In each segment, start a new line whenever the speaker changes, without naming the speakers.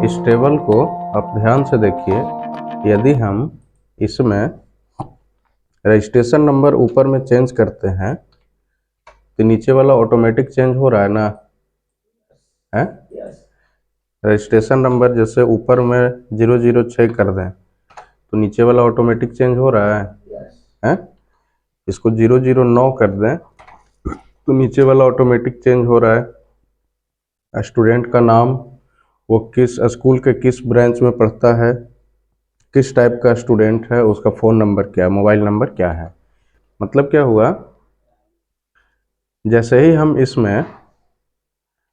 इस टेबल को आप ध्यान से देखिए। यदि हम इसमें रजिस्ट्रेशन नंबर ऊपर में चेंज करते हैं तो नीचे वाला ऑटोमेटिक चेंज हो रहा है ना, है? रजिस्ट्रेशन नंबर जैसे ऊपर में 006 कर दें तो नीचे वाला ऑटोमेटिक चेंज हो रहा है? इसको 009 कर दें तो नीचे वाला ऑटोमेटिक चेंज हो रहा है। स्टूडेंट का नाम, वो किस स्कूल के किस ब्रांच में पढ़ता है, किस टाइप का स्टूडेंट है, उसका फ़ोन नंबर क्या है, मोबाइल नंबर क्या है। मतलब क्या हुआ, जैसे ही हम इसमें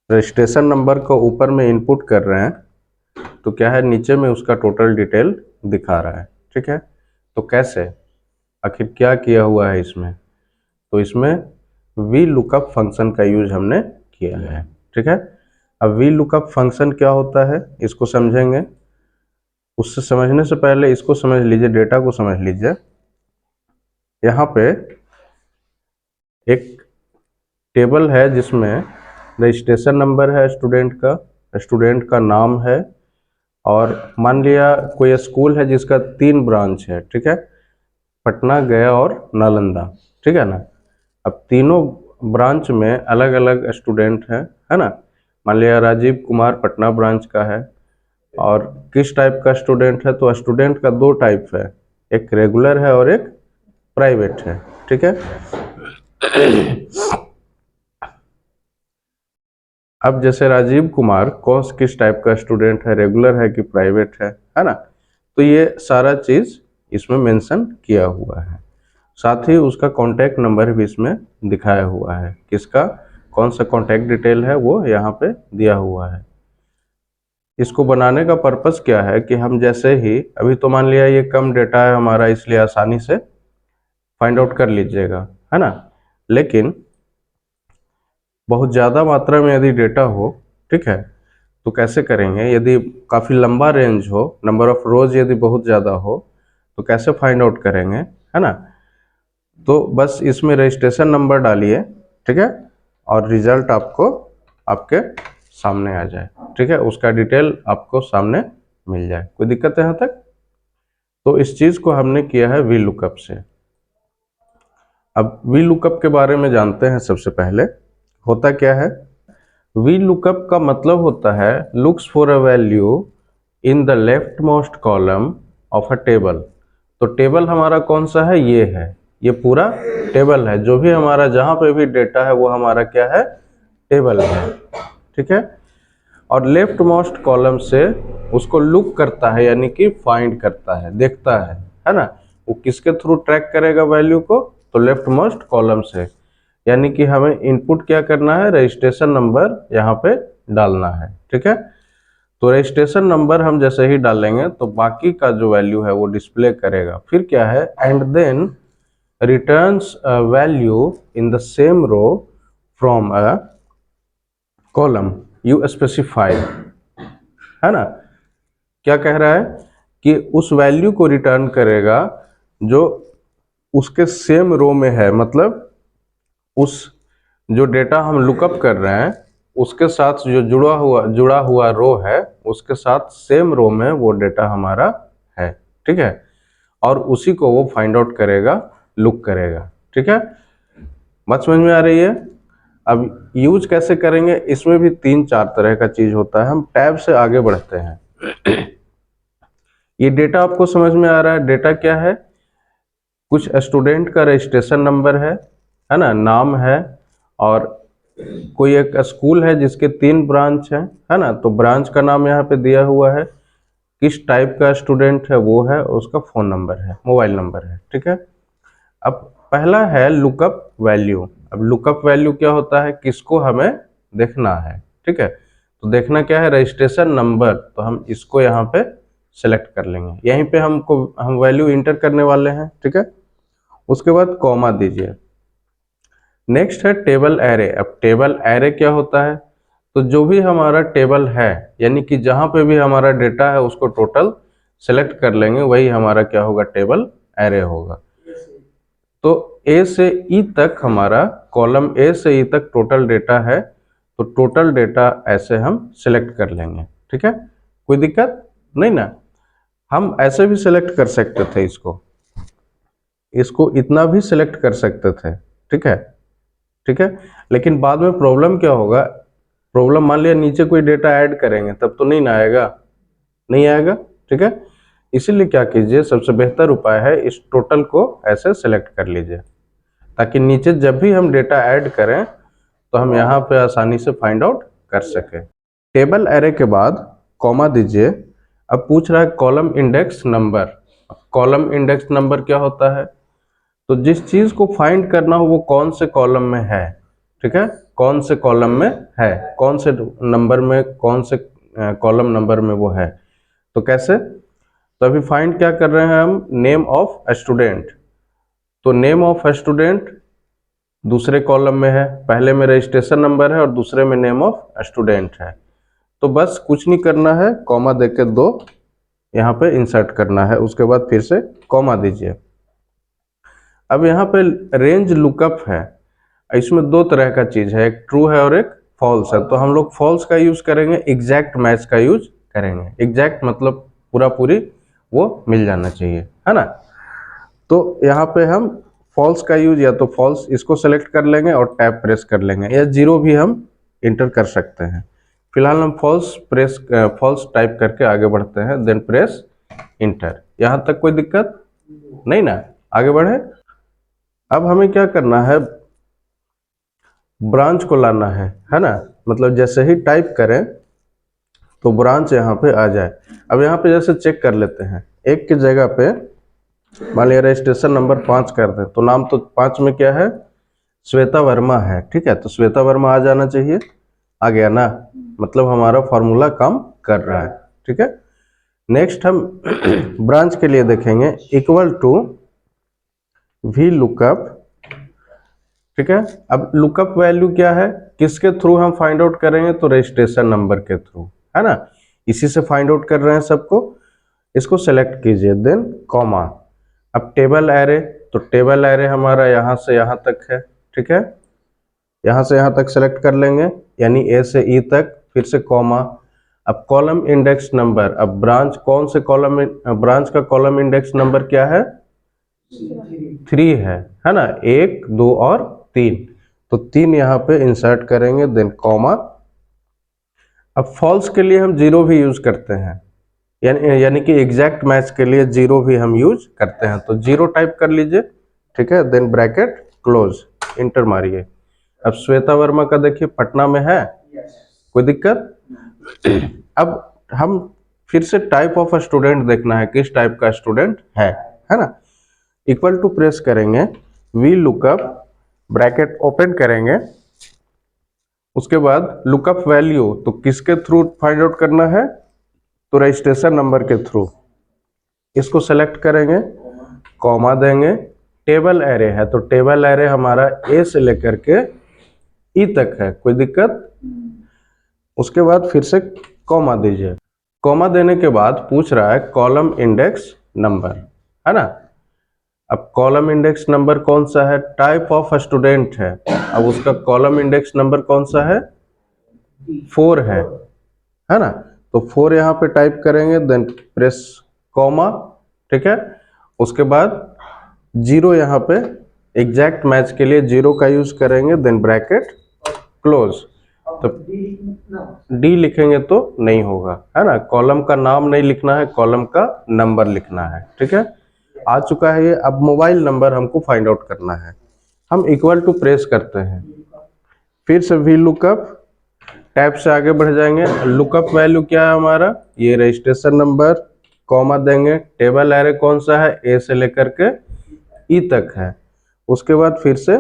रजिस्ट्रेशन नंबर को ऊपर में इनपुट कर रहे हैं तो क्या है, नीचे में उसका टोटल डिटेल दिखा रहा है। ठीक है, तो कैसे, आखिर क्या किया हुआ है इसमें? तो इसमें वी लुकअप फंक्शन का यूज हमने किया है। ठीक है, अब वी लुकअप फंक्शन क्या होता है इसको समझेंगे। उससे समझने से पहले इसको समझ लीजिए, डेटा को समझ लीजिए। यहाँ पे एक टेबल है जिसमें रजिस्ट्रेशन नंबर है स्टूडेंट का नाम है, और मान लिया कोई स्कूल है जिसका 3 ब्रांच है। ठीक है, पटना, गया और नालंदा। ठीक है ना, अब तीनों ब्रांच में अलग अलग स्टूडेंट हैं, है ना। मान लिया राजीव कुमार पटना ब्रांच का है, और किस टाइप का स्टूडेंट है, तो स्टूडेंट का 2 टाइप है, एक रेगुलर है और एक प्राइवेट है। ठीक है, अब जैसे राजीव कुमार किस टाइप का स्टूडेंट है, रेगुलर है कि प्राइवेट है ना। तो ये सारा चीज इसमें मेंशन किया हुआ है। साथ ही उसका कॉन्टैक्ट नंबर भी इसमें दिखाया हुआ है, किसका कौन सा कॉन्टैक्ट डिटेल है वो यहाँ पे दिया हुआ है। इसको बनाने का पर्पस क्या है कि हम जैसे ही, अभी तो मान लिया ये कम डेटा है हमारा, इसलिए आसानी से फाइंड आउट कर लीजिएगा, है ना। लेकिन बहुत ज़्यादा मात्रा में यदि डेटा हो, ठीक है, तो कैसे करेंगे? यदि काफ़ी लंबा रेंज हो, नंबर ऑफ रोज यदि बहुत ज़्यादा हो, तो कैसे फाइंड आउट करेंगे, है ना। तो बस इसमें रजिस्ट्रेशन नंबर डालिए, ठीक है, और रिजल्ट आपको आपके सामने आ जाए। ठीक है, उसका डिटेल आपको सामने मिल जाए। कोई दिक्कत है यहाँ तक? तो इस चीज़ को हमने किया है वी लुकअप से। अब वी लुकअप के बारे में जानते हैं। सबसे पहले होता क्या है, वी लुकअप का मतलब होता है looks for a value in the left most column of a table. तो टेबल हमारा कौन सा है, ये है, ये पूरा टेबल है। जो भी हमारा जहाँ पे भी डेटा है वो हमारा क्या है, टेबल है। ठीक है, और लेफ्ट मोस्ट कॉलम से उसको लुक करता है, यानी कि फाइंड करता है, देखता है ना। वो किसके थ्रू ट्रैक करेगा वैल्यू को, तो लेफ्ट मोस्ट कॉलम से। यानी कि हमें इनपुट क्या करना है, रजिस्ट्रेशन नंबर यहाँ पे डालना है। ठीक है, तो रजिस्ट्रेशन नंबर हम जैसे ही डालेंगे तो बाकी का जो वैल्यू है वो डिस्प्ले करेगा। फिर क्या है, and then returns a value in the same row from a column you specify, है ना। क्या कह रहा है कि उस वैल्यू को रिटर्न करेगा जो उसके सेम रो में है। मतलब उस जो डेटा हम लुकअप कर रहे हैं उसके साथ जो जुड़ा हुआ रो है, उसके साथ सेम रो में वो डेटा हमारा है। ठीक है, और उसी को वो फाइंड आउट करेगा, लुक करेगा। ठीक है, बात समझ में आ रही है? अब यूज कैसे करेंगे, इसमें भी 3-4 तरह का चीज होता है। हम टैब से आगे बढ़ते हैं। ये डेटा आपको समझ में आ रहा है? डेटा क्या है, कुछ स्टूडेंट का रजिस्ट्रेशन नंबर है ना, नाम है, और कोई एक स्कूल है जिसके 3 ब्रांच हैं, है ना। तो ब्रांच का नाम यहाँ पे दिया हुआ है, किस टाइप का स्टूडेंट है वो है, उसका फ़ोन नंबर है, मोबाइल नंबर है। ठीक है, अब पहला है लुकअप वैल्यू। अब लुकअप वैल्यू क्या होता है, किसको हमें देखना है। ठीक है, तो देखना क्या है, रजिस्ट्रेशन नंबर। तो हम इसको यहाँ पे सेलेक्ट कर लेंगे, यहीं पे हम वैल्यू इंटर करने वाले हैं। ठीक है, उसके बाद कॉमा दीजिए। नेक्स्ट है टेबल एरे। अब टेबल एरे क्या होता है, तो जो भी हमारा टेबल है, यानी कि जहाँ पे भी हमारा डेटा है उसको टोटल सेलेक्ट कर लेंगे, वही हमारा क्या होगा, टेबल एरे होगा। तो ए से ई तक हमारा, कॉलम ए से ई तक टोटल डेटा है, तो टोटल डेटा ऐसे हम सिलेक्ट कर लेंगे। ठीक है, कोई दिक्कत नहीं ना। हम ऐसे भी सिलेक्ट कर सकते थे, इसको इतना भी सिलेक्ट कर सकते थे, ठीक है, ठीक है। लेकिन बाद में प्रॉब्लम क्या होगा, प्रॉब्लम मान लिया नीचे कोई डेटा ऐड करेंगे तब तो नहीं ना आएगा, नहीं आएगा, ठीक है। इसीलिए क्या कीजिए, सबसे बेहतर उपाय है इस टोटल को ऐसे सेलेक्ट कर लीजिए, ताकि नीचे जब भी हम डेटा ऐड करें तो हम यहाँ पे आसानी से फाइंड आउट कर सके। टेबल एरे के बाद कॉमा दीजिए। अब पूछ रहा है column index number. Column index number क्या होता है, तो जिस चीज को फाइंड करना हो वो कौन से कॉलम में है, ठीक है, कौन से कॉलम में है, कौन से नंबर में, कौन से कॉलम नंबर में वो है। तो कैसे, तो अभी फाइंड क्या कर रहे हैं हम, नेम ऑफ स्टूडेंट। तो नेम ऑफ स्टूडेंट दूसरे कॉलम में है, पहले में रजिस्ट्रेशन नंबर है और दूसरे में नेम ऑफ स्टूडेंट है। तो बस कुछ नहीं करना है, कॉमा देके 2 यहाँ पे इंसर्ट करना है, उसके बाद फिर से कॉमा दीजिए। अब यहाँ पे रेंज लुकअप है, इसमें 2 तरह का चीज है, एक ट्रू है और एक फॉल्स है। तो हम लोग फॉल्स का यूज करेंगे, एग्जैक्ट मैच का यूज करेंगे। एग्जैक्ट मतलब पूरा पूरी वो मिल जाना चाहिए, है ना। तो यहाँ पे हम फॉल्स का यूज, या तो फॉल्स इसको सेलेक्ट कर लेंगे और टैब प्रेस कर लेंगे, या 0 भी हम इंटर कर सकते हैं। फिलहाल हम फॉल्स टाइप करके आगे बढ़ते हैं, देन प्रेस इंटर। यहाँ तक कोई दिक्कत नहीं ना, आगे बढ़े। अब हमें क्या करना है, ब्रांच को लाना है ना, मतलब जैसे ही टाइप करें तो ब्रांच यहाँ पे आ जाए। अब यहाँ पे जैसे चेक कर लेते हैं, 1 की जगह पे मान लिया रजिस्ट्रेशन नंबर 5 कर दें, तो नाम तो 5 में क्या है, श्वेता वर्मा है, ठीक है। तो श्वेता वर्मा आ जाना चाहिए, आ गया ना, मतलब हमारा फॉर्मूला काम कर रहा है, ठीक है। नेक्स्ट हम ब्रांच के लिए देखेंगे, इक्वल टू वी लुकअप, ठीक है। अब लुकअप वैल्यू क्या है, किसके थ्रू हम फाइंड आउट करेंगे, तो रजिस्ट्रेशन नंबर के थ्रू, है ना, इसी से फाइंड आउट कर रहे हैं सबको। इसको सेलेक्ट कीजिए, देन कॉमा। अब टेबल एरे, तो टेबल एरे हमारा यहाँ से यहाँ तक है, ठीक है, यहाँ से यहाँ तक सेलेक्ट कर लेंगे, यानी ए से ई तक, फिर से कॉमा। अब कॉलम इंडेक्स नंबर, अब ब्रांच कौन से कॉलम, ब्रांच का कॉलम इंडेक्स नंबर क्या है, 3 है ना, 1 2 और 3। तो 3 यहाँ पे इंसर्ट करेंगे, देन कॉमा। अब फॉल्स के लिए हम 0 भी यूज करते हैं, यानी कि एग्जैक्ट मैच के लिए 0 भी हम यूज करते हैं। तो 0 टाइप कर लीजिए, ठीक है, देन ब्रैकेट क्लोज, इंटर मारिए। अब श्वेता वर्मा का देखिए पटना में है, कोई दिक्कत। अब हम फिर से टाइप ऑफ स्टूडेंट देखना है, किस टाइप का स्टूडेंट है ना। इक्वल टू प्रेस करेंगे, वी लुकअप, ब्रैकेट ओपन करेंगे, उसके बाद लुकअप वैल्यू, तो किसके थ्रू फाइंड आउट करना है, तो रजिस्ट्रेशन नंबर के थ्रू। इसको सेलेक्ट करेंगे, कॉमा देंगे। टेबल एरे है, तो टेबल एरे हमारा ए से लेकर के ई तक है, कोई दिक्कत। उसके बाद फिर से कॉमा दीजिए। कॉमा देने के बाद पूछ रहा है कॉलम इंडेक्स नंबर, है ना। अब कॉलम इंडेक्स नंबर कौन सा है, टाइप ऑफ स्टूडेंट है, अब उसका कॉलम इंडेक्स नंबर कौन सा है, 4 है ना। तो 4 यहाँ पे टाइप करेंगे, देन प्रेस कॉमा, ठीक है। उसके बाद 0 यहाँ पे एग्जैक्ट मैच के लिए 0 का यूज करेंगे, देन ब्रैकेट क्लोज। तो डी लिखेंगे तो नहीं होगा, है ना, कॉलम का नाम नहीं लिखना है, कॉलम का नंबर लिखना है, ठीक है। आ चुका है ये। अब मोबाइल नंबर हमको फाइंड आउट करना है, हम इक्वल टू प्रेस करते हैं, फिर से वी लुकअप, टैब से आगे बढ़ जाएंगे। लुकअप वैल्यू क्या है हमारा, ये रजिस्ट्रेशन नंबर, कॉमा देंगे। टेबल एरे कौन सा है, ए से लेकर के ई तक है, उसके बाद फिर से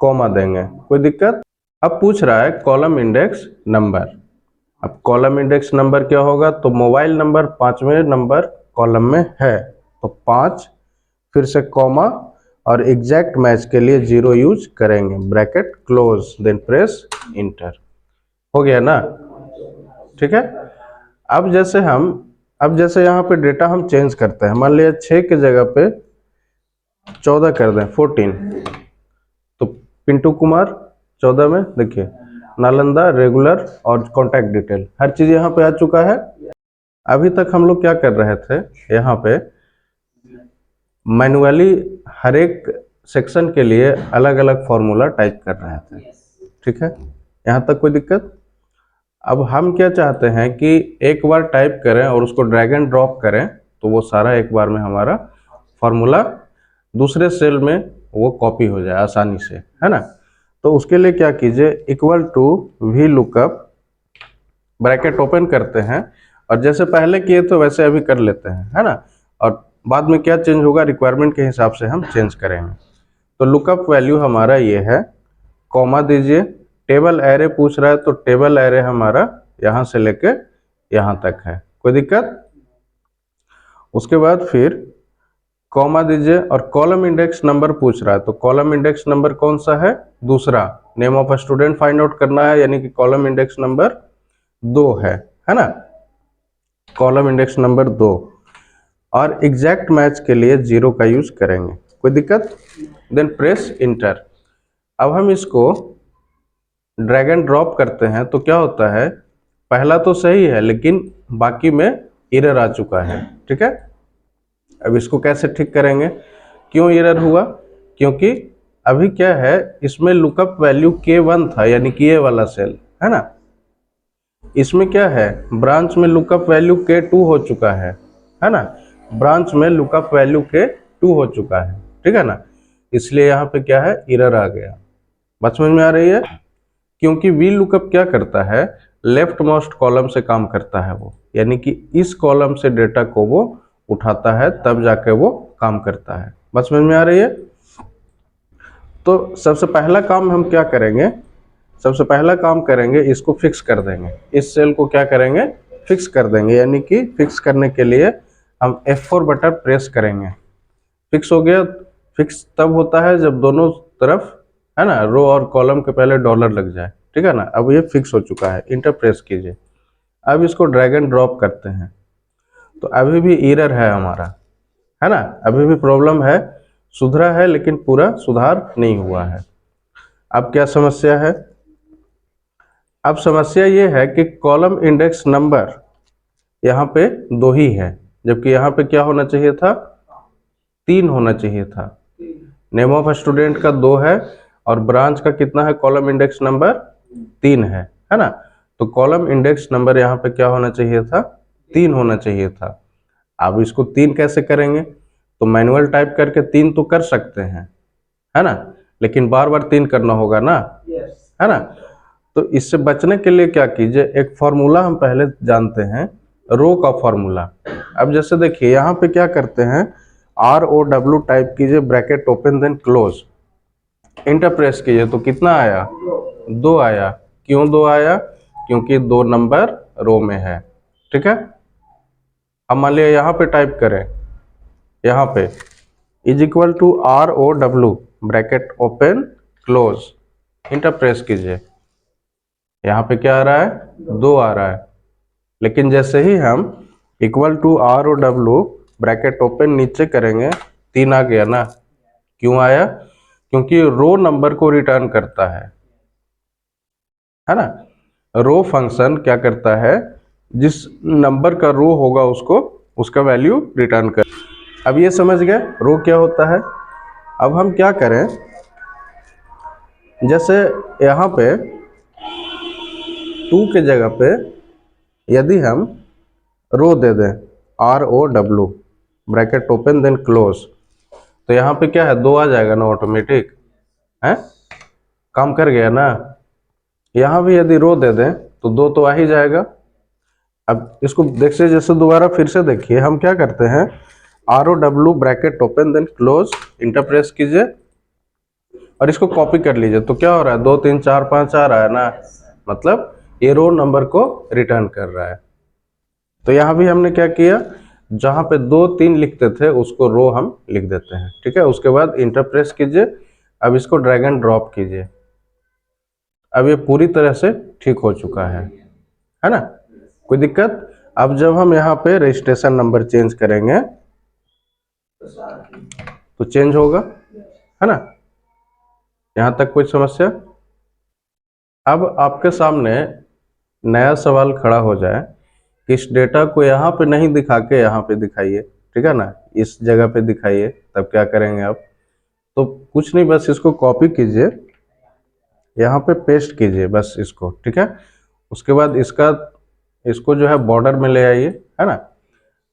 कॉमा देंगे, कोई दिक्कत। अब पूछ रहा है कॉलम इंडेक्स नंबर। अब कॉलम इंडेक्स नंबर क्या होगा, तो मोबाइल नंबर 5वें नंबर कॉलम में है, तो 5, फिर से कॉमा, और एग्जैक्ट मैच के लिए 0 यूज करेंगे, bracket close, then press enter. हो गया ना, ठीक है। अब जैसे यहाँ पे डेटा हम चेंज करते हैं, मान लिया 6 की जगह पे 14 कर दें, 14, तो पिंटू कुमार 14 में देखिए नालंदा रेगुलर और कॉन्टैक्ट डिटेल, हर चीज यहाँ पे आ चुका है। अभी तक हम लोग क्या कर रहे थे, यहाँ पे मैनुअली हर एक सेक्शन के लिए अलग अलग फॉर्मूला टाइप कर रहे थे, ठीक है, यहाँ तक कोई दिक्कत। अब हम क्या चाहते हैं कि एक बार टाइप करें और उसको ड्रैग एंड ड्रॉप करें तो वो सारा एक बार में हमारा फॉर्मूला दूसरे सेल में वो कॉपी हो जाए आसानी से, है ना। तो उसके लिए क्या कीजिए, equal to V lookup, bracket open करते हैं और जैसे पहले किए तो वैसे अभी कर लेते हैं, है ना। और बाद में क्या चेंज होगा, रिक्वायरमेंट के हिसाब से हम चेंज करेंगे। तो लुकअप वैल्यू हमारा ये है, कॉमा दीजिए, टेबल एरे पूछ रहा है तो टेबल एरे हमारा यहाँ से लेके यहाँ तक है, कोई दिक्कत। उसके बाद फिर कॉमा दीजिए और कॉलम इंडेक्स नंबर पूछ रहा है तो कॉलम इंडेक्स नंबर कौन सा है, दूसरा, name of student find out करना है, यानी कि कॉलम इंडेक्स नंबर 2 है ना, कॉलम इंडेक्स नंबर 2। और एग्जैक्ट मैच के लिए 0 का यूज करेंगे, कोई दिक्कत। Then press enter. अब हम इसको ड्रैग एंड ड्रॉप करते हैं तो क्या होता है, पहला तो सही है लेकिन बाकी में एरर आ चुका है, ठीक है। अब इसको कैसे ठीक करेंगे, क्यों एरर हुआ, क्योंकि अभी क्या है, इसमें लुकअप वैल्यू K1 था, यानी कि ये वाला सेल है ना। इसमें क्या है, ब्रांच में लुकअप वैल्यू K2 हो चुका है ना, ब्रांच में लुकअप वैल्यू K2 हो चुका है, ठीक है ना। इसलिए यहाँ पे क्या है, एरर आ गया। बात समझ में आ रही है। क्योंकि वी लुकअप क्या करता है, लेफ्ट मोस्ट कॉलम से काम करता है वो, यानी कि इस कॉलम से डेटा को वो उठाता है तब जाके वो काम करता है। बात समझ में आ रही है। तो सबसे पहला काम हम क्या करेंगे, सबसे पहला काम करेंगे इसको फिक्स कर देंगे, इस सेल को क्या करेंगे, फिक्स कर देंगे, यानी कि फिक्स करने के लिए हम F4 बटन प्रेस करेंगे। फिक्स हो गया। फिक्स तब होता है जब दोनों तरफ, है ना, रो और कॉलम के पहले डॉलर लग जाए, ठीक है ना। अब ये फिक्स हो चुका है, इंटर प्रेस कीजिए। अब इसको ड्रैग एंड ड्रॉप करते हैं तो अभी भी एरर है हमारा, है ना, अभी भी प्रॉब्लम है, सुधरा है लेकिन पूरा सुधार नहीं हुआ है। अब क्या समस्या है, अब समस्या ये है कि कॉलम इंडेक्स नंबर यहाँ पे 2 ही है, जबकि यहाँ पे क्या होना चाहिए था, 3 होना चाहिए था। नेम ऑफ स्टूडेंट का 2 है और ब्रांच का कितना है, कॉलम इंडेक्स नंबर 3 है ना। तो कॉलम इंडेक्स नंबर यहाँ पे क्या होना चाहिए था, 3 होना चाहिए था। अब इसको 3 कैसे करेंगे, तो मैनुअल टाइप करके 3 तो कर सकते हैं, है ना, लेकिन बार बार 3 करना होगा ना, है ना। तो इससे बचने के लिए क्या कीजिए, एक फॉर्मूला हम पहले जानते हैं, रो का फॉर्मूला। अब जैसे देखिए यहाँ पे क्या करते हैं, ROW टाइप कीजिए, bracket open then close, enter press कीजिए तो कितना आया, 2 आया। क्यों 2 आया, क्योंकि 2 नंबर रो में है, ठीक है। अब मान लिया यहाँ पे टाइप करें, यहाँ पे is equal to ROW bracket open close, enter press कीजिए, यहाँ पे क्या आ रहा है, 2 आ रहा है। लेकिन जैसे ही हम equal to ROW bracket open नीचे करेंगे, 3 आ गया ना। क्यों आया, क्योंकि रो नंबर को रिटर्न करता है ना। रो फंक्शन क्या करता है, जिस नंबर का रो होगा उसको उसका वैल्यू रिटर्न कर। अब ये समझ गए रो क्या होता है। अब हम क्या करें, जैसे यहाँ पे 2 के जगह पे यदि हम रो दे दें, ROW bracket open then close, तो यहाँ पे क्या है, 2 आ जाएगा ना, ऑटोमेटिक है, काम कर गया ना। यहाँ भी यदि रो दे दें तो 2 तो आ ही जाएगा। अब इसको देखिए, जैसे दोबारा फिर से देखिए, हम क्या करते हैं, ROW bracket open then close, enter press कीजिए और इसको कॉपी कर लीजिए। तो क्या हो रहा है, 2 3 4 5 आ रहा है ना, मतलब ये रो नंबर को रिटर्न कर रहा है। तो यहाँ भी हमने क्या किया, जहाँ पे 2 3 लिखते थे उसको रो हम लिख देते हैं, ठीक है। उसके बाद इंटर प्रेस कीजिए, अब इसको ड्रैग एंड ड्रॉप कीजिए। अब ये पूरी तरह से ठीक हो चुका है ना, कोई दिक्कत। अब जब हम यहाँ पे रजिस्ट्रेशन नंबर चेंज करेंगे तो चेंज होगा, है ना, यहाँ तक कोई समस्या। अब आपके सामने नया सवाल खड़ा हो जाए कि इस डेटा को यहाँ पे नहीं दिखा के यहाँ पे दिखाइए, ठीक है ना, इस जगह पे दिखाइए। तब क्या करेंगे आप, तो कुछ नहीं, बस इसको कॉपी कीजिए, यहाँ पे पेस्ट कीजिए बस इसको, ठीक है। उसके बाद इसको जो है बॉर्डर में ले आइए, है ना।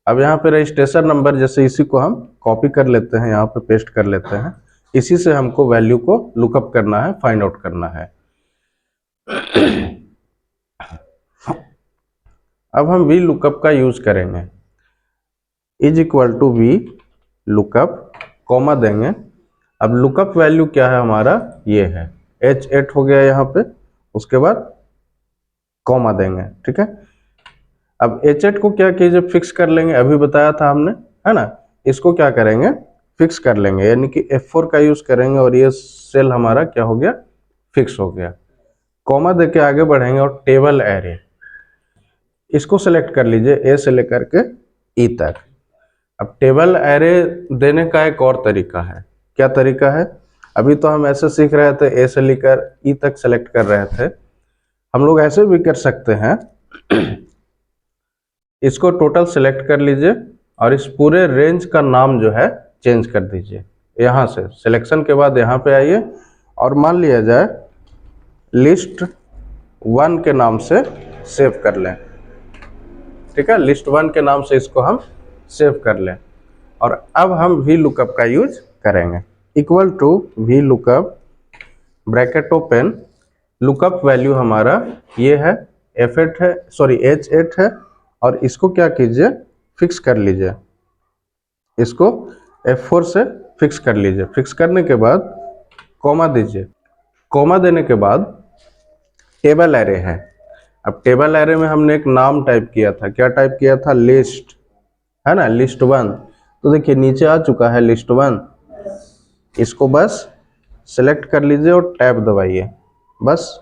अब यहाँ पे रजिस्ट्रेशन नंबर, जैसे इसी को हम कॉपी कर लेते हैं, यहाँ पे पेस्ट कर लेते हैं। इसी से हमको वैल्यू को लुकअप करना है, फाइंड आउट करना है। अब हम वी लुकअप का यूज करेंगे, is equal to V lookup, comma देंगे। अब लुकअप वैल्यू क्या है हमारा, ये है H8 हो गया यहाँ पे, उसके बाद कॉमा देंगे, ठीक है। अब H8 को क्या कीजिए, फिक्स कर लेंगे, अभी बताया था हमने, है ना। इसको क्या करेंगे, फिक्स कर लेंगे, यानी कि F4 का यूज करेंगे और ये सेल हमारा क्या हो गया, फिक्स हो गया। कॉमा देके आगे बढ़ेंगे और टेबल एरे, इसको सेलेक्ट कर लीजिए ए से लेकर के ई तक। अब टेबल एरे देने का एक और तरीका है, क्या तरीका है, अभी तो हम ऐसे सीख रहे थे, ए से लेकर ई तक सेलेक्ट कर रहे थे, हम लोग ऐसे भी कर सकते हैं। इसको टोटल सेलेक्ट कर लीजिए और इस पूरे रेंज का नाम जो है चेंज कर दीजिए। यहाँ से सिलेक्शन के बाद यहाँ पे आइए और मान लिया जाए लिस्ट 1 के नाम से सेव कर लें, ठीक है। लिस्ट 1 के नाम से इसको हम सेव कर लें और अब हम वी लुकअप का यूज करेंगे। Equal to V lookup, bracket open, lookup value हमारा ये है F8 है, सॉरी H8 है, और इसको क्या कीजिए, फिक्स कर लीजिए, इसको F4 से फिक्स कर लीजिए। फिक्स करने के बाद कॉमा दीजिए, कॉमा देने के बाद टेबल एरे है। अब टेबल एरे में हमने एक नाम टाइप किया था, क्या टाइप किया था, लिस्ट, है ना, लिस्ट 1। तो देखिए नीचे आ चुका है लिस्ट 1, इसको बस सेलेक्ट कर लीजिए और टैब दबाइए, बस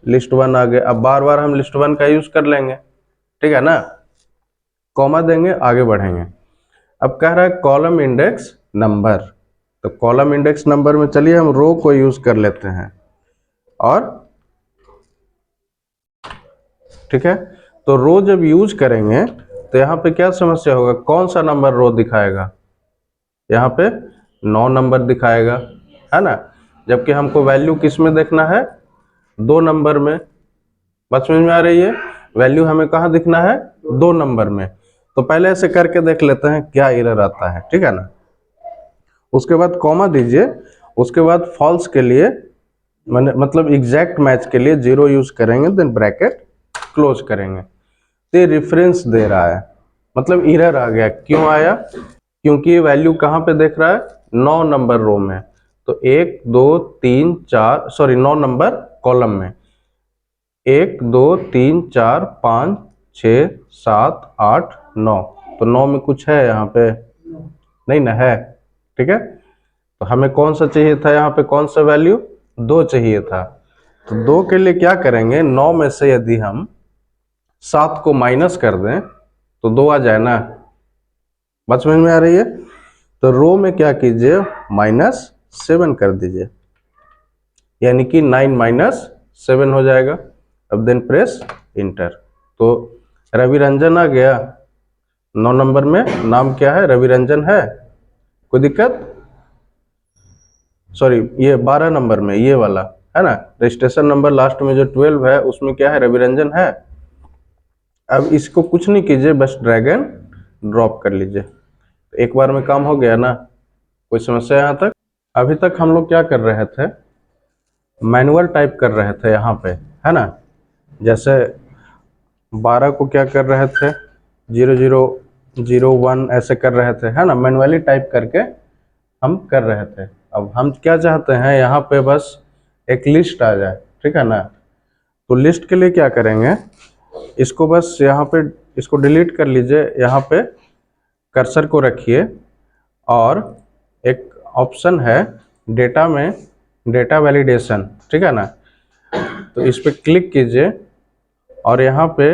लिस्ट 1 आ गया। अब बार बार हम लिस्ट 1 का यूज कर लेंगे, ठीक है ना। कॉमा देंगे, आगे बढ़ेंगे। अब कह रहा है कॉलम इंडेक्स नंबर, तो कॉलम इंडेक्स नंबर में चलिए हम रो को यूज कर लेते हैं, और ठीक है। तो रो जब यूज करेंगे तो यहाँ पे क्या समस्या होगा, कौन सा नंबर रो दिखाएगा, यहाँ पे 9 नंबर दिखाएगा, है ना। जबकि हमको वैल्यू किस में देखना है, 2 नंबर में। बात समझ में आ रही है, वैल्यू हमें कहाँ दिखना है, 2 नंबर में। तो पहले ऐसे करके देख लेते हैं क्या एरर आता है, ठीक है ना। उसके बाद कॉमा दीजिए, उसके बाद फॉल्स के लिए मतलब एग्जैक्ट मैच के लिए 0 यूज करेंगे, देन ब्रैकेट क्लोज करेंगे। तो रेफरेंस दे रहा है, मतलब एरर आ गया। क्यों आया, क्योंकि ये वैल्यू कहाँ पे देख रहा है, 9 नंबर रो में। तो 1 2 3 4, सॉरी 9 नंबर कॉलम में, 1 2 3 4 5 6 7 8 9। तो 9 में कुछ है यहाँ पे, नहीं ना है, ठीक है। तो हमें कौन सा चाहिए था, यहाँ पे कौन सा वैल्यू, 2 चाहिए था। तो 2 के लिए क्या करेंगे, 9 में से यदि हम 7 को माइनस कर दें तो 2 आ जाए ना। बात समझ में आ रही है। तो रो में क्या कीजिए, -7 कर दीजिए, यानी कि 9 - 7 हो जाएगा। अब देन प्रेस इंटर, तो रविरंजन आ गया। 9 नंबर में नाम क्या है, रविरंजन है, कोई दिक्कत, सॉरी ये 12 नंबर में ये वाला है ना, रजिस्ट्रेशन नंबर लास्ट में जो 12 है उसमें क्या है, रविरंजन है। अब इसको कुछ नहीं कीजिए, बस ड्रैग एंड ड्रॉप कर लीजिए, तो एक बार में काम हो गया ना। कोई समस्या यहाँ तक, अभी तक हम लोग क्या कर रहे थे, मैनुअल टाइप कर रहे थे यहाँ पे, है ना। जैसे 12 को क्या कर रहे थे, 0001 ऐसे कर रहे थे, है ना, मैनुअली टाइप करके हम कर रहे थे। अब हम क्या चाहते हैं, यहाँ पे बस एक लिस्ट आ जाए, ठीक है ना। तो लिस्ट के लिए क्या करेंगे, इसको बस यहाँ पे इसको डिलीट कर लीजिए, यहाँ पे कर्सर को रखिए और एक ऑप्शन है डेटा में, डेटा वैलिडेशन, ठीक है ना। तो इस पर क्लिक कीजिए और यहाँ पे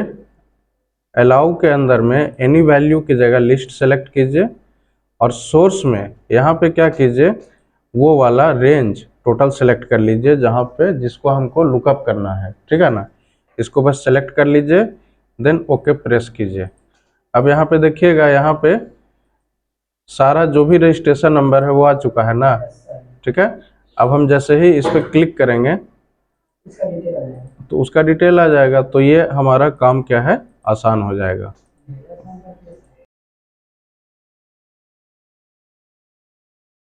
अलाउ के अंदर में एनी वैल्यू की जगह लिस्ट सेलेक्ट कीजिए और सोर्स में यहाँ पे क्या कीजिए, वो वाला रेंज टोटल सेलेक्ट कर लीजिए जहाँ पे जिसको हमको लुकअप करना है, ठीक है ना। इसको बस सेलेक्ट कर लीजिए, देन ओके प्रेस कीजिए। अब यहाँ पे देखिएगा, यहाँ पे सारा जो भी रजिस्ट्रेशन नंबर है वो आ चुका है ना, ठीक है। अब हम जैसे ही इस पर क्लिक करेंगे तो उसका डिटेल आ जाएगा, तो ये हमारा काम क्या है, आसान हो जाएगा।